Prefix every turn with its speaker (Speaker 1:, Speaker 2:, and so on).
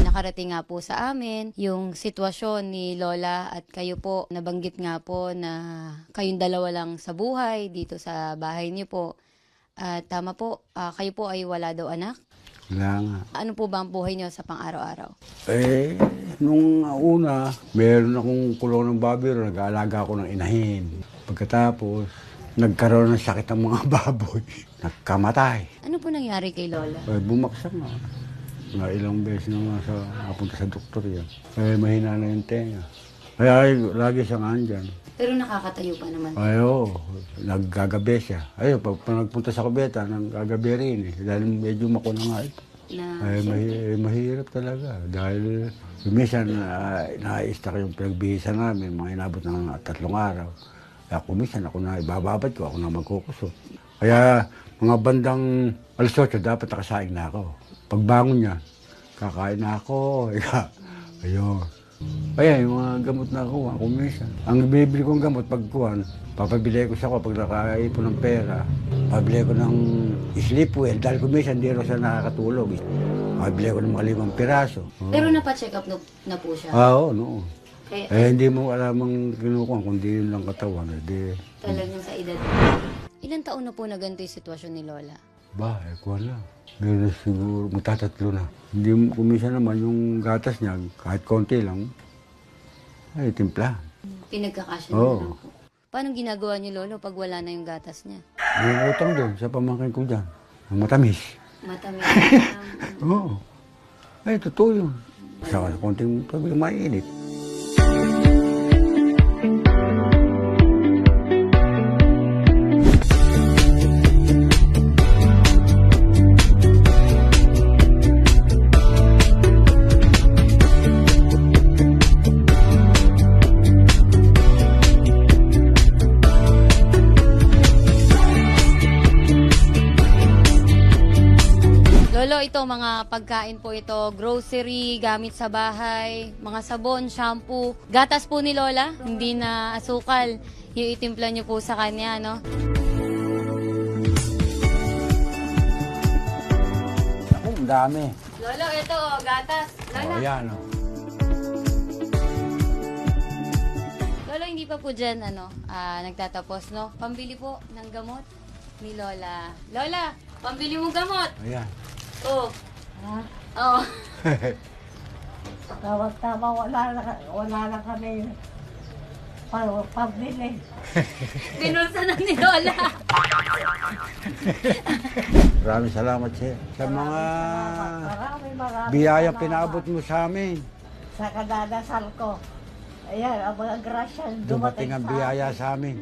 Speaker 1: nakarating nga po sa amin yung sitwasyon ni Lola at kayo po. Nabanggit nga po na kayong dalawa lang sa buhay dito sa bahay niyo po. At tama po, kayo po ay wala daw anak.
Speaker 2: Wala nga.
Speaker 1: Ano po ba ang buhay niyo sa pang-araw-araw?
Speaker 2: Nung una, meron akong kulong ng baboy, nag-aalaga ako ng inahin. Pagkatapos, nagkaroon ng sakit ang mga baboy. Nagkamatay.
Speaker 1: Ano po nangyari kay Lola?
Speaker 2: Bumaksak na. Na ilang beses na napunta sa doktor yan. Mahina na yung tenga. Kaya lagi siyang andyan.
Speaker 1: Pero nakakatayo pa naman.
Speaker 2: Naggagabi siya. Pag nagpunta sa kubeta, naggagabi rin eh. Dahil medyo makuna nga ito. Mahirap talaga. Dahil minsan na-stuck yung pinagbihisan namin, mga inabot ng 3 araw. Kaya kumisan ako na ibababad ko, ako na magkukusot. Kaya mga bandang alas 8, dapat nakasaing na ako. Pagbangon niya, kakain na ako. Ayun. Kaya yung mga gamot na kuha, kumisan. Ang bibili kong gamot, pagkuhan, papabili ko siya pag nakaipon ng pera. Pabili ko ng sleepwell, dahil kumisan, hindi rin siya nakakatulog. Pabili ko ng mga 5 piraso.
Speaker 1: Pero napacheck up na po siya?
Speaker 2: Oo, no.
Speaker 1: Kaya,
Speaker 2: Hindi mo alam ang kinukuha, kundi yun lang katawan.
Speaker 1: talagang sa edad. Ilang taon na po na ganito yung sitwasyon ni Lola?
Speaker 2: Kuha na. Meron siguro, magtatatlo na. Hindi mo, kumisan naman yung gatas niya, kahit konti lang, ay timpla.
Speaker 1: Pinagkakasya
Speaker 2: Oo.
Speaker 1: na lang po. Paano ginagawa niyo, Lolo, pag wala na yung gatas niya?
Speaker 2: May utang doon sa pamangkin ko dyan. Ang matamis.
Speaker 1: Matamis.
Speaker 2: Oo. Totoo yun. Sa konting pag mainit.
Speaker 1: Lolo, ito mga pagkain po ito, grocery, gamit sa bahay, mga sabon, shampoo, gatas po ni Lola, hindi na asukal. Yung itimpla niyo po sa kanya, no?
Speaker 2: Ako, ang dami.
Speaker 1: Lolo, ito, gatas. Lola.
Speaker 2: Yan,
Speaker 1: Lolo, hindi pa po dyan, nagtatapos, no? Pambili po ng gamot ni Lola. Lola, pambili mo gamot.
Speaker 2: Ayan.
Speaker 1: Oh.
Speaker 3: Ha?
Speaker 1: Oh.
Speaker 3: Tama, wala na kami pabili.
Speaker 1: Binulsa na ni Lola.
Speaker 2: Maraming salamat, sir. Sa mga
Speaker 3: Maraming
Speaker 2: biyayang
Speaker 3: salamat.
Speaker 2: pinaabot mo sa amin.
Speaker 3: Sa kadadasal ko. Ayan, ang mga grasya
Speaker 2: Dumating ang biyaya sa amin.